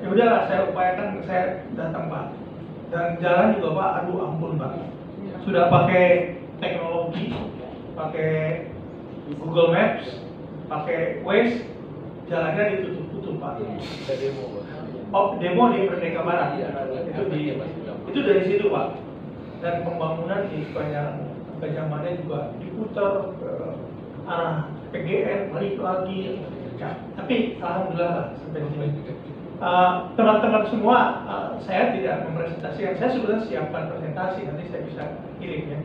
Ya udahlah, saya upayakan, saya datang Pak. Dan jalan juga Pak, aduh ampun Pak. Sudah pakai teknologi, pakai Google Maps, pakai Waze, jalannya ditutup-tutup Pak. Oh, demo di Merdeka Barat. Itu dari situ Pak. Dan pembangunan di sepanjang Gajah juga diputar ke arah PGN, balik lagi. Ya, tapi alhamdulillah sampai sini. Teman-teman semua, saya tidak mempresentasikan. Saya sebenarnya siapkan presentasi, nanti saya bisa kirim ya.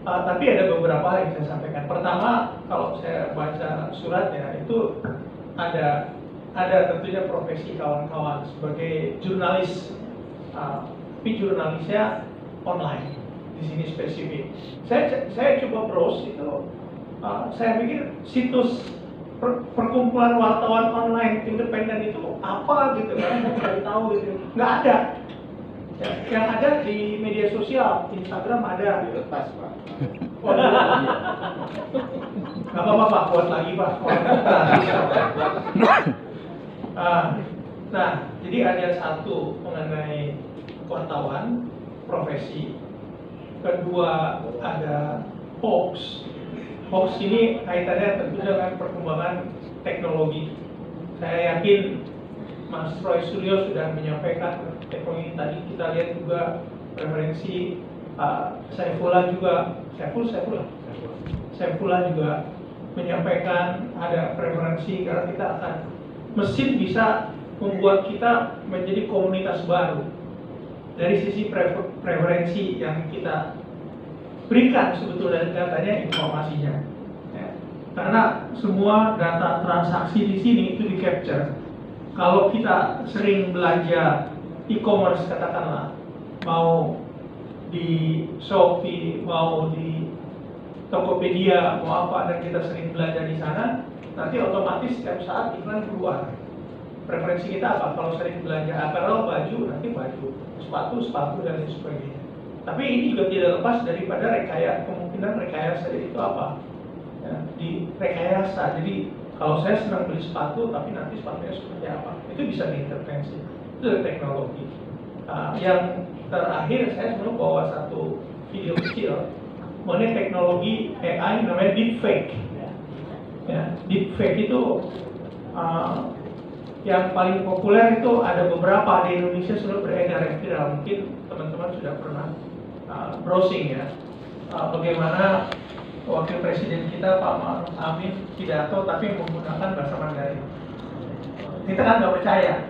Tapi ada beberapa hal yang saya sampaikan. Pertama, kalau saya baca suratnya itu ada tentunya profesi kawan-kawan sebagai jurnalis, tapi jurnalisnya online di sini spesifik. Saya coba browse itu, saya pikir situs perkumpulan wartawan online independen itu apa gitu kan, saya cari tahu gitu, nggak ada. Ya, yang ada di media sosial, Instagram ada. Lepas Pak. Oh, nggak apa-apa Pak, buat lagi Pak. Nah, jadi ada satu mengenai wartawan, profesi. Kedua ada hoax. Hoax ini kaitannya tentu dengan perkembangan teknologi. Saya yakin Mas Roy Suryo sudah menyampaikan teknologi tadi. Kita lihat juga referensi Saifullah juga menyampaikan ada preferensi karena kita akan mesin bisa membuat kita menjadi komunitas baru dari sisi preferensi yang kita berikan sebetulnya datanya, informasinya ya. Karena semua data transaksi di sini itu di capture. Kalau kita sering belanja e-commerce katakanlah, mau di Shopee, mau di Tokopedia, mau apa, dan kita sering belanja di sana, nanti otomatis setiap saat iklan keluar. Preferensi kita apa? Kalau sering belanja apparel, baju, nanti baju, sepatu, dan lain sebagainya. Tapi ini juga tidak lepas daripada kemungkinan rekayasa itu apa? Ya, di rekayasa. Jadi kalau saya senang beli sepatu, tapi nanti sepatunya seperti apa? Itu bisa diintervensi. Itu teknologi. Yang terakhir saya sebenarnya bawa satu video kecil mengenai teknologi AI namanya deepfake. Ya, deepfake itu yang paling populer itu ada beberapa di Indonesia sudah beredar yang viral. Mungkin teman-teman sudah pernah browsing ya, bagaimana Wakil Presiden kita Pak Ma'ruf Amin pidato tapi menggunakan bahasa Mandarin. Kita kan nggak percaya,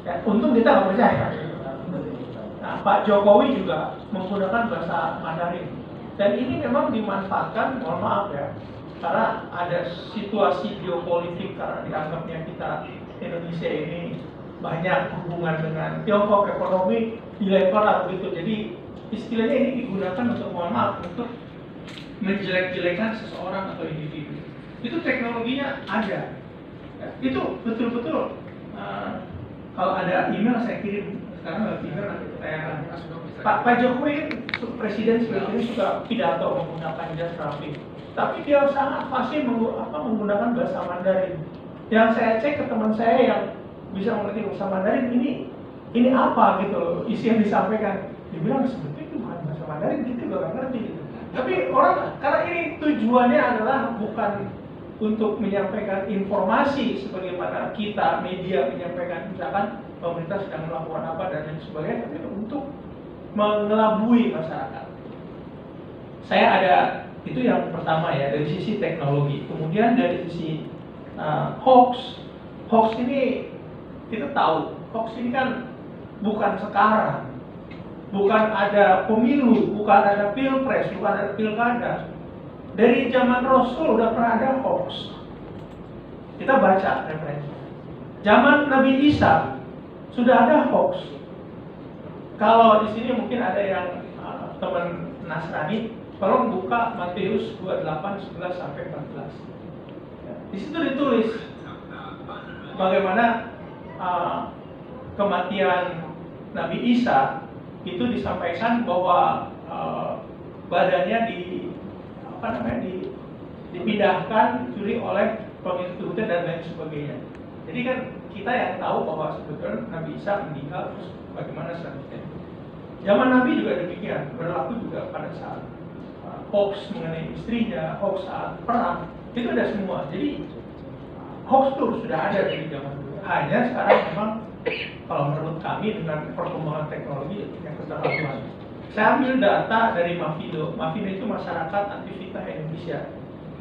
ya, untung kita nggak percaya. Nah, Pak Jokowi juga menggunakan bahasa Mandarin, dan ini memang dimanfaatkan, mohon maaf ya, karena ada situasi geopolitik, karena dianggapnya kita Indonesia ini banyak hubungan dengan Tiongkok, ekonomi dilempar lah begitu. Jadi istilahnya ini digunakan untuk, mohon maaf, untuk menjelek-jelekan seseorang atau individu. Itu teknologinya ada. Ya, itu betul-betul kalau ada email saya kirim sekarang, lewat email nanti saya Pak Jokowi presiden sebetulnya suka pidato menggunakan jas rapi, tapi dia sangat fasih menggunakan bahasa Mandarin. Yang saya cek ke teman saya yang bisa mengerti bahasa Mandarin, ini apa gitu loh, isi yang disampaikan. Dibilang sebetulnya itu bukan bahasa Mandarin, kita juga nggak ngerti gitu. Tapi orang, karena ini tujuannya adalah bukan untuk menyampaikan informasi sebagaimana kita media menyampaikan, misalkan pemerintah sedang melakukan apa dan lain sebagainya, tapi untuk mengelabui masyarakat. Saya ada, itu yang pertama ya, dari sisi teknologi. Kemudian dari sisi hoax ini kita tahu, hoax ini kan bukan sekarang, bukan ada pemilu, bukan ada pilpres, bukan ada pilkada. Dari zaman Rasul udah pernah ada hoax. Kita baca referensi. Zaman Nabi Isa sudah ada hoax. Kalau di sini mungkin ada yang teman Nasrani, tolong buka Matius 28, 11 sampai 14. Ya, di situ ditulis bagaimana kematian Nabi Isa itu disampaikan bahwa badannya dipindahkan curi oleh pengikutnya dan lain sebagainya. Jadi kan kita yang tahu bahwa sebetulnya Nabi Isa meninggal, terus bagaimana selanjutnya. Zaman Nabi juga demikian, berlaku juga pada saat hoax mengenai istrinya, hoax saat perang, itu ada semua. Jadi hoax itu sudah ada dari zaman dulu. Hanya sekarang memang kalau menurut kami dengan perkembangan teknologi yang keterlaluan. Saya ambil data dari Mafido. Mafido itu Masyarakat Anti Fitnah Indonesia.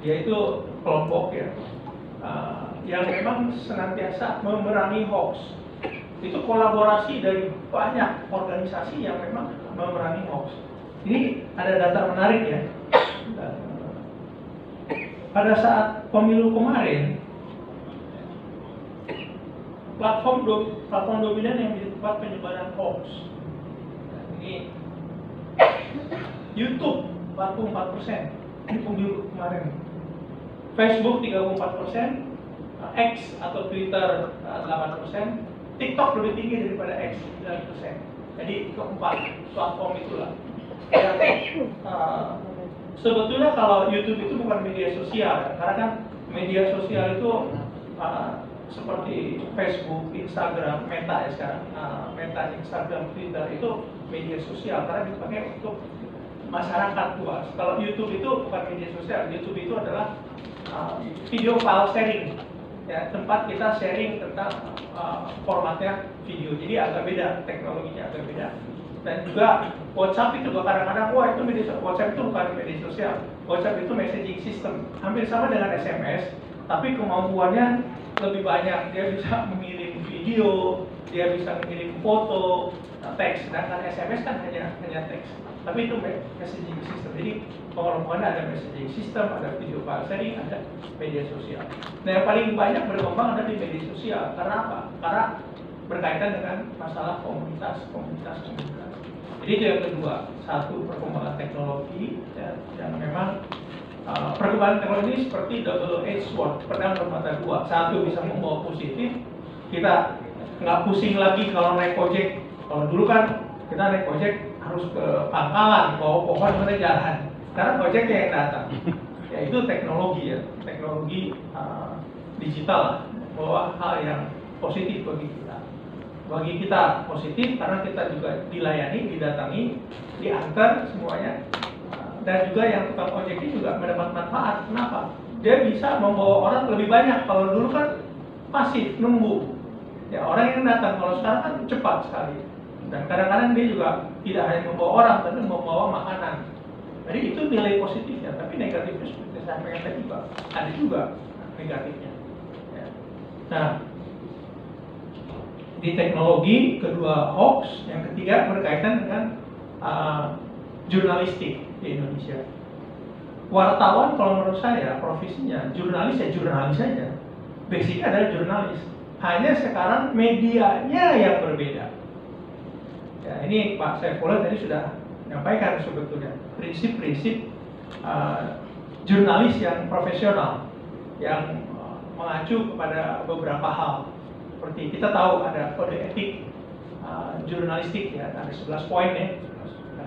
Dia itu kelompok ya, yang memang senantiasa memerangi hoax. Itu kolaborasi dari banyak organisasi yang memang memerangi hoax. Ini ada data menarik ya. Pada saat pemilu kemarin, platform dominan yang menjadi tempat penyebaran hoax. Nah, ini YouTube 44%, ini pemilu kemarin. Facebook 34%, X atau Twitter 8%, TikTok lebih tinggi daripada X 9%. Jadi keempat platform itulah. Sebetulnya kalau YouTube itu bukan media sosial, karena kan media sosial itu seperti Facebook, Instagram, Meta ya sekarang, Meta, Instagram, Twitter itu media sosial karena dipakai untuk masyarakat luas. Kalau YouTube itu bukan media sosial, YouTube itu adalah video file sharing, ya, tempat kita sharing tentang formatnya video. Jadi agak beda, teknologinya agak beda. Dan juga WhatsApp itu juga kadang-kadang, wah itu media sosial. WhatsApp itu bukan media sosial, WhatsApp itu messaging system, hampir sama dengan SMS, tapi kemampuannya lebih banyak. Dia bisa mengirim video, dia bisa mengirim foto, teks. Sedangkan SMS kan hanya teks. Tapi itu messaging system. Jadi pengelompokannya ada messaging system, ada video file sharing, ada media sosial. Nah yang paling banyak berkembang ada di media sosial. Karena apa? Karena berkaitan dengan masalah komunitas. Jadi itu yang kedua. Satu, perkembangan teknologi ya, yang memang perkembangan teknologi ini seperti double-edged sword, pedang bermata dua. Satu bisa membawa positif, kita nggak pusing lagi kalau naik ojek. Kalau dulu kan kita naik ojek harus ke pangkalan, bawa pohon mana jalan. Sekarang ojeknya yang datang. Ya itu teknologi ya, teknologi digital lah, membawa hal yang positif bagi kita. Bagi kita positif karena kita juga dilayani, didatangi, diantar semuanya. Dan juga yang tukang ojek ini juga mendapat manfaat. Kenapa? Dia bisa membawa orang lebih banyak. Kalau dulu kan pasif, nunggu. Ya orang yang datang. Kalau sekarang kan cepat sekali. Dan kadang-kadang dia juga tidak hanya membawa orang, tapi membawa makanan. Jadi itu nilai positifnya. Tapi negatifnya seperti saya sampaikan tadi juga ada juga negatifnya. Ya. Nah, di teknologi kedua hoax, yang ketiga berkaitan dengan jurnalistik di Indonesia. Wartawan kalau menurut saya profesinya jurnalis ya jurnalis saja. Basicnya adalah jurnalis. Hanya sekarang medianya yang berbeda. Ya, ini Pak Saifullah tadi sudah menyampaikan sebetulnya prinsip-prinsip jurnalis yang profesional yang mengacu kepada beberapa hal. Seperti kita tahu ada kode etik jurnalistik ya, ada 11 poin ya.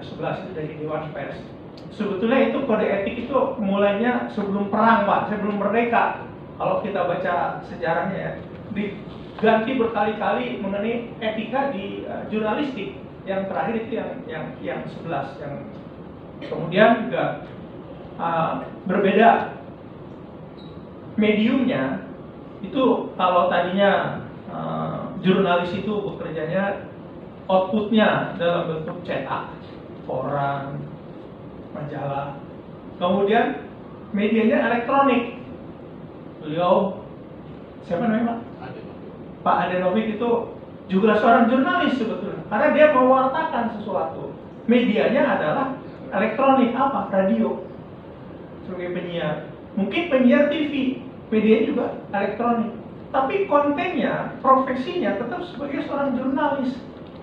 11 itu dari Dewan Pers. Sebetulnya itu kode etik itu mulainya sebelum perang Pak, sebelum merdeka. Kalau kita baca sejarahnya ya, diganti berkali-kali mengenai etika di jurnalistik. Yang terakhir itu yang 11 yang kemudian juga berbeda mediumnya. Itu kalau tadinya jurnalis itu bekerjanya outputnya dalam bentuk cetak, koran, majalah. Kemudian medianya elektronik. Beliau siapa namanya Pak Adenovic itu juga seorang jurnalis sebetulnya, karena dia mewartakan sesuatu. Medianya adalah elektronik, apa? Radio sebagai penyiar. Mungkin penyiar TV, media juga elektronik. Tapi kontennya, profesinya tetap sebagai seorang jurnalis,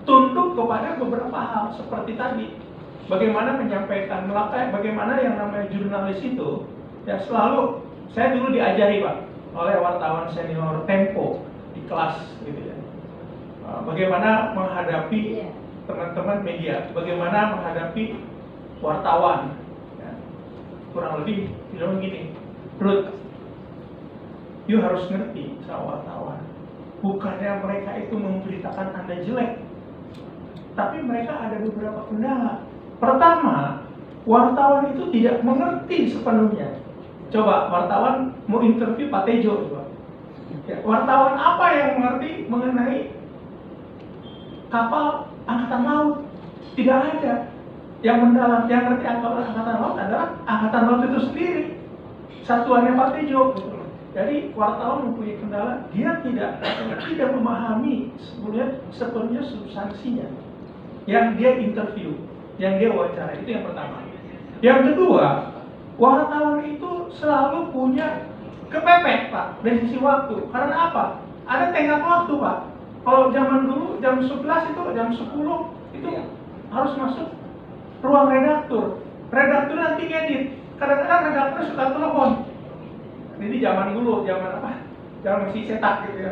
tunduk kepada beberapa hal seperti tadi. Bagaimana menyampaikan, bagaimana yang namanya jurnalis itu, ya selalu, saya dulu diajari Pak, oleh wartawan senior Tempo di kelas gitu ya. Bagaimana menghadapi teman-teman media, bagaimana menghadapi wartawan. Ya. Kurang lebih, bilang gini, Ruth, you harus ngerti sama wartawan. bukannya mereka itu memberitakan Anda jelek, tapi mereka ada beberapa kendala. Pertama, wartawan itu tidak mengerti sepenuhnya. Coba wartawan mau interview Pak Tejo, coba. Ya, wartawan apa yang mengerti mengenai kapal angkatan laut? Tidak ada. Yang mendalam, yang ngerti angkatan laut adalah angkatan laut itu sendiri, satuannya Pak Tejo. Jadi wartawan mempunyai kendala, dia tidak memahami sepenuhnya substansinya yang dia interview, yang dia wawancara. Itu yang pertama. Yang kedua, wartawan itu selalu punya kepepet, Pak, dari sisi waktu. Karena apa? Ada tenggat waktu, Pak. Kalau zaman dulu jam 11 itu, jam 10 itu harus masuk ruang redaktur. Redaktur nanti ngedit. Kadang-kadang redaktur suka telepon. Ini zaman dulu, zaman apa? Zaman masih cetak gitu ya.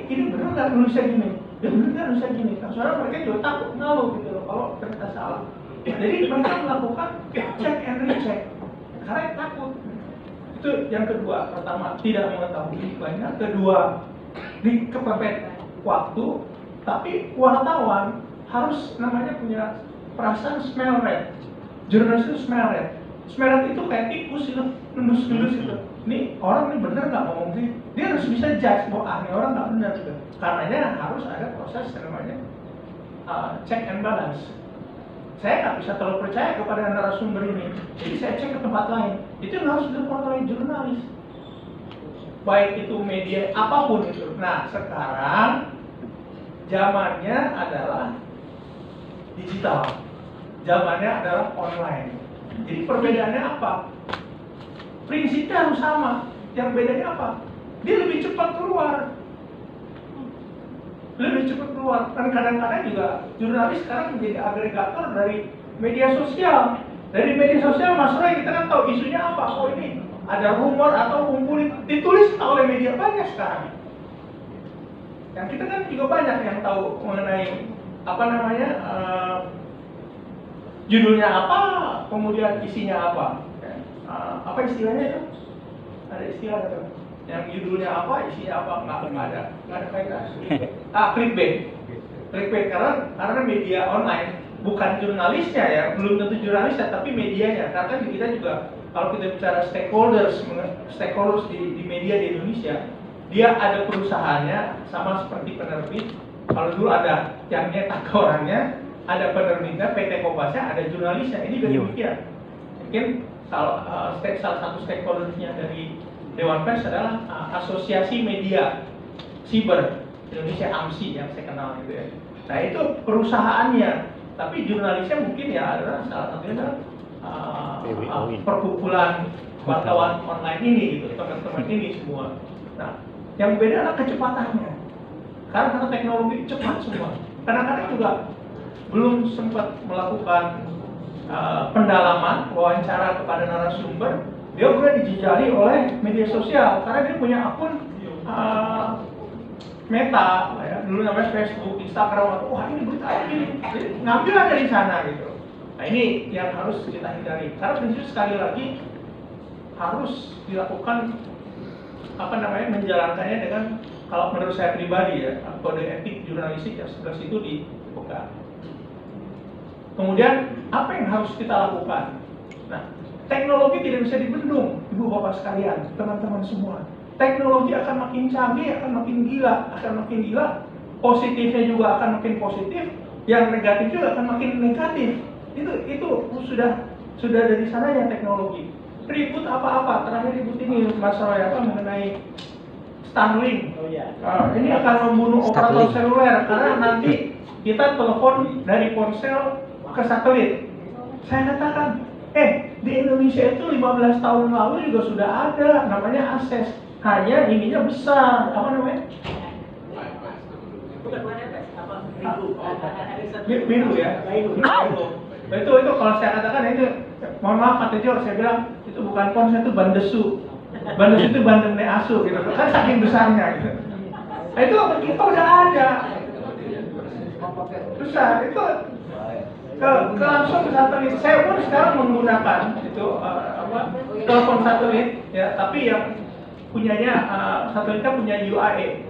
Ini benar nggak nulisnya gini? Ya benar nggak nulisnya gini? Nah, soalnya mereka juga takut ngaluh gitu loh kalau ternyata salah. Jadi mereka melakukan check and recheck karena takut. Itu yang kedua. Pertama, tidak mengetahui banyak. Kedua, di kepepet waktu. Tapi wartawan harus namanya punya perasaan smell red. Jurnalis itu smell red. Smell red itu kayak tikus itu, nembus-nembus itu. Ini orang ini bener nggak ngomong sih? Dia harus bisa judge bahwa ini orang nggak benar gitu. Karenanya harus ada proses namanya check and balance. Saya nggak bisa terlalu percaya kepada narasumber ini, jadi saya cek ke tempat lain. Itu yang harus dilakukan oleh jurnalis, baik itu media apapun itu. Nah, sekarang zamannya adalah digital, zamannya adalah online. Jadi perbedaannya apa? Prinsipnya harus sama. Yang bedanya apa? Dia lebih cepat keluar. Lebih cepat keluar. Dan kadang-kadang juga jurnalis sekarang menjadi agregator dari media sosial. Dari media sosial, Mas Roy, kita kan tahu isunya apa. Oh, ini ada rumor atau kumpulin, ditulis oleh media banyak sekarang. Yang kita kan juga banyak yang tahu mengenai apa namanya, judulnya apa, kemudian isinya apa. Apa istilahnya itu? Ada istilah itu. Yang judulnya apa, isinya apa, nggak ada kaitan. Clickbait. Clickbait karena media online, bukan jurnalisnya ya, belum tentu jurnalisnya, tapi medianya. Karena kita juga kalau kita bicara stakeholders di media di Indonesia, dia ada perusahaannya sama seperti penerbit. Kalau dulu ada yang nyetak orangnya, ada penerbitnya, PT Kopasnya, ada jurnalisnya. Ini juga demikian. Mungkin kalau salah satu stakeholdersnya dari Dewan Pers adalah Asosiasi Media Siber Indonesia, AMSI yang saya kenal gitu ya. Nah, itu perusahaannya, tapi jurnalisnya mungkin ya adalah salah satunya adalah perkumpulan wartawan online ini gitu, teman-teman ini semua. Nah, yang beda adalah kecepatannya. Karena teknologi cepat semua. Kadang-kadang juga belum sempat melakukan pendalaman, wawancara kepada narasumber, dia udah dijejali oleh media sosial karena dia punya akun Meta, ya, dulu namanya Facebook, Instagram, wah ini berita ini, jadi ngambillah dari sana gitu. Nah, ini yang harus kita hindari. Karena prinsip sekali lagi harus dilakukan menjalankannya dengan, kalau menurut saya pribadi ya, kode etik jurnalistik yang 11 itu dibuka. Kemudian apa yang harus kita lakukan? Nah, teknologi tidak bisa dibendung, ibu bapak sekalian, teman-teman semua. Teknologi akan makin canggih, akan makin gila. Positifnya juga akan makin positif, yang negatif juga akan makin negatif. Itu sudah dari sananya teknologi. Ribut apa-apa, terakhir ribut ini masalah mengenai Starlink. Oh, iya. Ini akan membunuh operator seluler karena nanti kita telepon dari ponsel ke satelit. Saya katakan, di Indonesia itu 15 tahun lalu juga sudah ada namanya akses, hanya ininya besar, apa namanya? Bukan biru ya. Itu kalau saya katakan itu, mohon maaf Pak Tejo, saya bilang itu bukan ponsel, itu bandesu. Bandesu itu bandeng asu gitu, kan saking besarnya gitu. Nah, itu kita udah ada. Besar itu. Langsung ke satelit. Saya pun sekarang menggunakan itu telepon satelit ya, tapi yang punyanya satelit kan punya UAE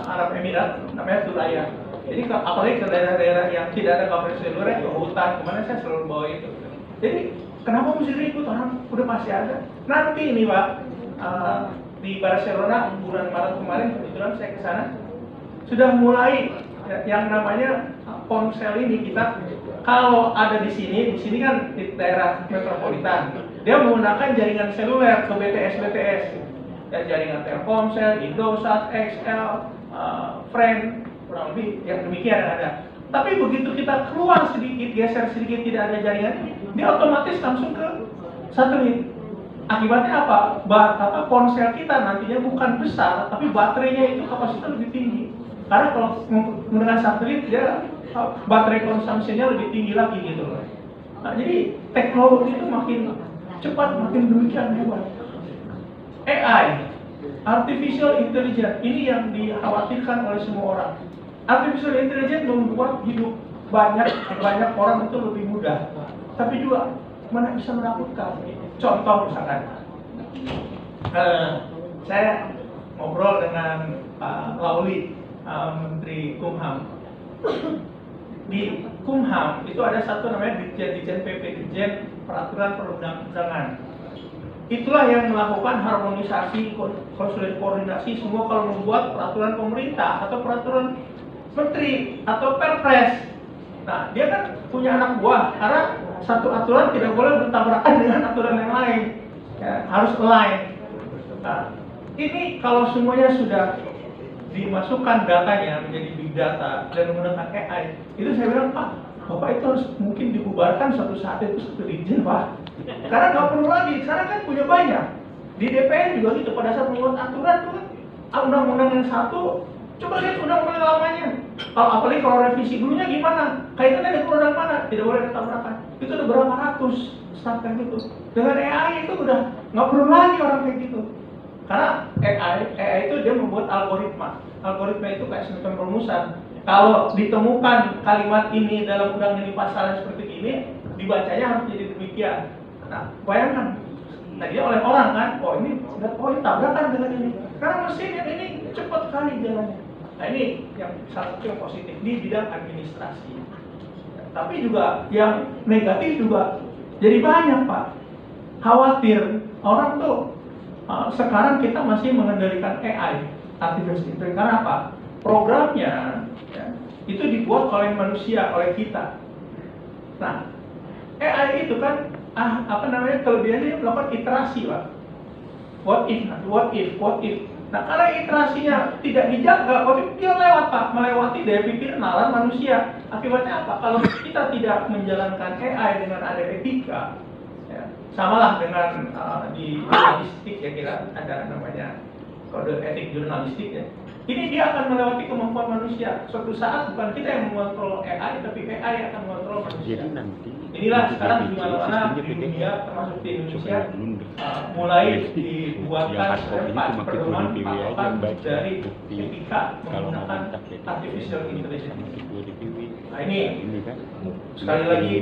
Arab Emirat namanya Suraya. Jadi apalagi ke daerah-daerah yang tidak ada coverage seluler, ke hutan, kemana saya selalu bawa itu. Jadi kenapa mesti ribut, orang udah masih ada. Nanti ini Pak, di Barcelona bulan Maret kemarin kebetulan saya ke sana sudah mulai yang namanya ponsel ini kita kalau ada di sini kan di daerah metropolitan dia menggunakan jaringan seluler ke BTS ya, jaringan Telkomsel, Indosat, XL, Friend, kurang lebih yang demikian ada. Tapi begitu kita keluar sedikit, geser sedikit tidak ada jaringan, dia otomatis langsung ke satelit. Akibatnya apa? Ponsel kita nantinya bukan besar, tapi baterainya itu kapasitas lebih tinggi. Karena kalau menggunakan satelit dia baterai konsumsinya lebih tinggi lagi gitu loh. Nah, jadi teknologi itu makin cepat, makin demikian hebat. AI, Artificial Intelligence, ini yang dikhawatirkan oleh semua orang. Artificial Intelligence membuat hidup banyak orang itu lebih mudah, tapi juga mana bisa menakutkan. Contoh misalkan, saya ngobrol dengan Pak Lauli, Menteri Kumham. Di Kumham itu ada satu namanya Ditjen PP, Ditjen Peraturan Perundang-undangan. Itulah yang melakukan harmonisasi, koordinasi semua kalau membuat peraturan pemerintah atau peraturan menteri atau perpres. Nah, dia kan punya anak buah karena satu aturan tidak boleh bertabrakan dengan aturan yang lain, ya, harus align. Nah, ini kalau semuanya sudah dimasukkan datanya menjadi big data dan menggunakan AI, itu saya bilang Pak, Bapak itu harus mungkin dibubarkan suatu saat itu satu Ditjen Pak, karena nggak perlu lagi, sekarang kan punya banyak. Di DPR juga gitu, pada saat membuat aturan tuh kan undang-undang yang satu, coba lihat undang-undang lamanya. Apalagi kalau revisi dulunya gimana? Kaitannya dengan undang mana? Tidak boleh ditabrakan. Itu udah berapa ratus staf kayak gitu. Dengan AI itu udah nggak perlu lagi orang kayak gitu. Karena AI itu dia membuat algoritma. Algoritma itu kayak semacam perumusan. Kalau ditemukan kalimat ini dalam undang ini pasalnya seperti ini, dibacanya harus jadi demikian. Nah, bayangkan, tadi oleh orang kan, ini tabrakan dengan ini. Karena mesin yang ini cepat sekali jalannya. Nah, ini yang salah satu yang positif di bidang administrasi. Tapi juga yang negatif juga jadi banyak Pak. Khawatir orang tuh sekarang kita masih mengendalikan AI, artificial intelligence. Karena apa? Programnya ya, itu dibuat oleh manusia, oleh kita. Nah, AI itu kan kelebihannya melakukan iterasi Pak. What if. Nah, kalau iterasinya tidak dijaga, dia lewat Pak, melewati daya pikir nalar manusia. Akibatnya apa? Kalau kita tidak menjalankan AI dengan ada etika, ya, samalah dengan di jurnalistik ya, kira ada namanya kode etik jurnalistik ya. Ini dia akan melewati kemampuan manusia. Suatu saat bukan kita yang mengontrol AI, tapi AI akan mengontrol manusia. Jadi nanti inilah sekarang di mana-mana di dunia, termasuk di Indonesia, mulai dibuatkan pedoman patokan dari etika menggunakan artificial intelligence. Nah, ini sekali lagi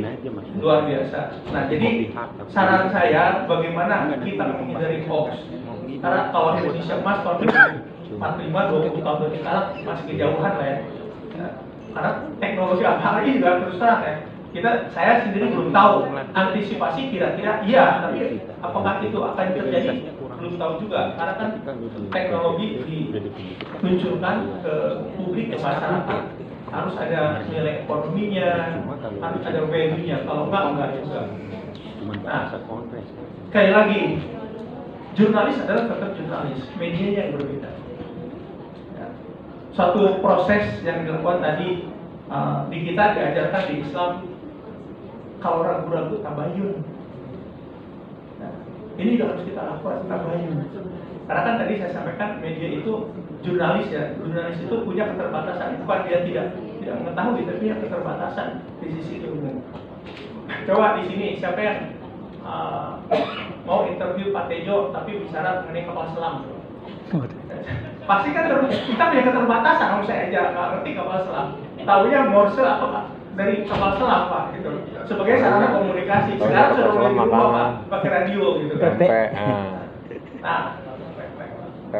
luar biasa. Nah, jadi saran saya bagaimana kita menghindari hoax. Karena kalau Indonesia emas tahun 45, 20 tahun dari sekarang masih kejauhan lah ya. Karena teknologi apalagi juga terus terang ya. Saya sendiri belum tahu antisipasi kira-kira iya, tapi apakah itu akan terjadi belum tahu juga. Karena kan teknologi diluncurkan ke publik, ke masyarakat, harus ada nilai ekonominya, harus ada value-nya. Kalau enggak juga. Nah, sekali lagi, jurnalis adalah tetap jurnalis, medianya yang berbeda. Suatu proses yang dilakukan tadi di kita diajarkan di Islam, kalau ragu-ragu tabayun. Nah, ini juga harus kita lakukan, tabayun. Karena kan tadi saya sampaikan media itu jurnalis ya, jurnalis itu punya keterbatasan. Bukan dia tidak mengetahui, tapi punya keterbatasan di sisi ilmu. Coba di sini siapa yang mau interview Pak Tejo tapi bicara mengenai kapal selam? Pasti kan kita punya keterbatasan. Kalau saya aja nggak ngerti kapal selam, tahunya Morse apa dari kapal selam Pak gitu. Sebagai sarana komunikasi. Sekarang sudah mulai berubah Pak, pakai radio gitu kan. Nah,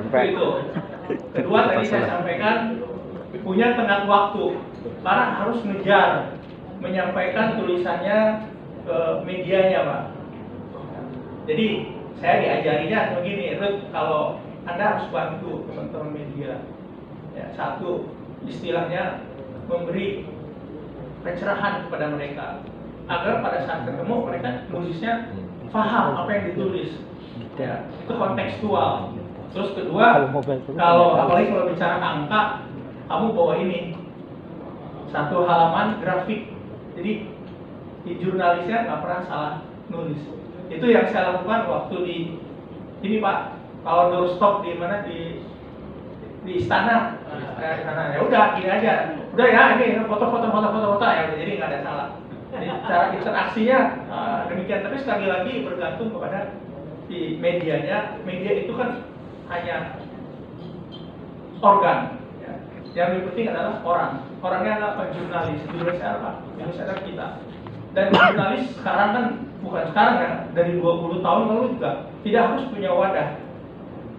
Itu. Kedua tadi saya sampaikan punya tenggat waktu, karena harus ngejar menyampaikan tulisannya ke medianya, Pak. Jadi saya diajarinya begini, Ruth, kalau Anda harus bantu teman-teman media. Ya, satu, istilahnya memberi pencerahan kepada mereka agar pada saat ketemu mereka tulisnya paham apa yang ditulis. Ya, itu kontekstual. Terus kedua, kalau apalagi kalau bicara angka, kamu bawa ini satu halaman grafik. Jadi di jurnalisnya nggak pernah salah nulis. Itu yang saya lakukan waktu di ini, Pak, Power Doorstop di mana di istana. Ya udah gini aja, udah ya ini foto ya, jadi nggak ada salah. Jadi cara interaksinya demikian. Tapi sekali lagi bergantung kepada di medianya. Media itu kan hanya organ. Ya. Yang lebih penting adalah orang. Orangnya adalah jurnalis. Jurnalis apa? Jurnalis adalah kita. Dan jurnalis sekarang kan bukan sekarang ya, dari 20 tahun lalu juga tidak harus punya wadah.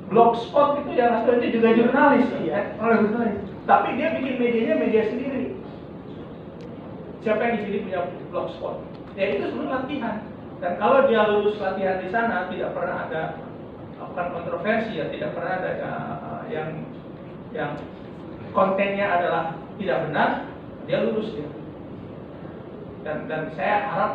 Blogspot itu yang aslinya juga jurnalis, ya, jurnalis. Tapi dia bikin medianya media sendiri. Siapa yang di sini punya blogspot? Ya itu sebenarnya latihan. Dan kalau dia lulus latihan di sana, tidak pernah ada bukan kontroversi ya, tidak pernah ada yang kontennya adalah tidak benar, dia lulus ya. Dan saya harap,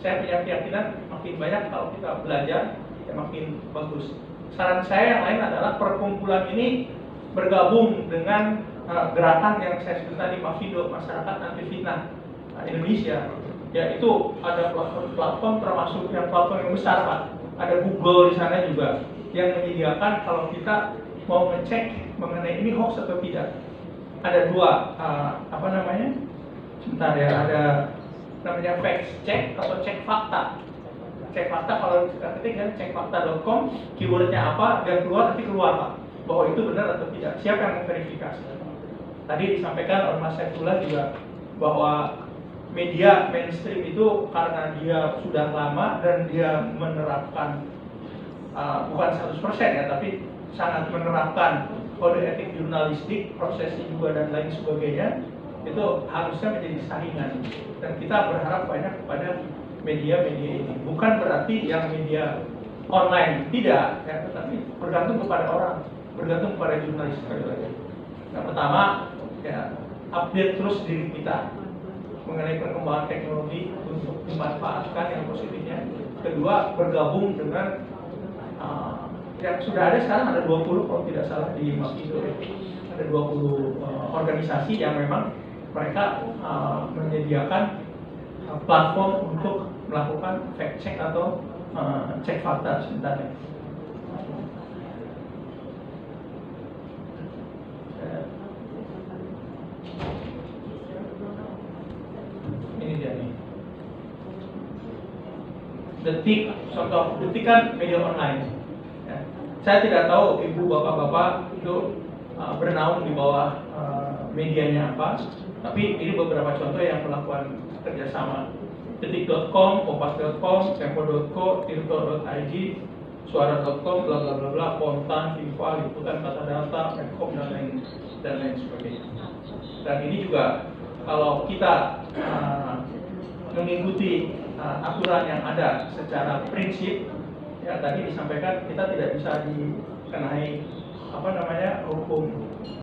saya punya keyakinan makin banyak kalau kita belajar, ya makin bagus. Saran saya yang lain adalah perkumpulan ini bergabung dengan gerakan yang saya sebut tadi, Mafindo, Masyarakat Anti Fitnah Indonesia. Ya itu ada platform termasuk yang platform yang besar, Pak. Ada Google di sana juga yang menyediakan kalau kita mau ngecek mengenai ini hoax atau tidak. Ada dua apa namanya? Sebentar ya, ada namanya fact check atau cek fakta. Cek fakta kalau kita ketik kan cekfakta.com, keywordnya apa dan keluar, nanti keluar, Pak, bahwa itu benar atau tidak. Siapa yang memverifikasi? Tadi disampaikan oleh Mas Saifullah juga bahwa media mainstream itu karena dia sudah lama dan dia menerapkan bukan 100% ya, tapi sangat menerapkan kode etik jurnalistik, prosesi juga dan lain sebagainya, itu harusnya menjadi saingan. Dan kita berharap banyak kepada media-media ini. Bukan berarti yang media online tidak, ya, tetapi bergantung kepada orang, bergantung kepada jurnalis sekali lagi. Yang pertama, ya, update terus diri kita mengenai perkembangan teknologi untuk dimanfaatkan yang positifnya. Kedua, bergabung dengan yang sudah ada sekarang, ada 20 kalau tidak salah di Mafindo, ada 20 organisasi yang memang mereka menyediakan platform untuk melakukan fact check atau cek fakta sebenarnya. Ini dia nih. Detik, contoh Detik kan media online. Ya. Saya tidak tahu ibu bapak-bapak itu bernaung di bawah medianya apa, tapi ini beberapa contoh yang melakukan kerjasama. Detik.com, kompas.com, tempo.co, tirto.id, suara.com, bla bla bla bla, Pontan, Viva, Liputan, Kata Data, Menkom dan lain sebagainya. Dan ini juga kalau kita mengikuti aturan yang ada secara prinsip, ya tadi disampaikan kita tidak bisa dikenai apa namanya hukum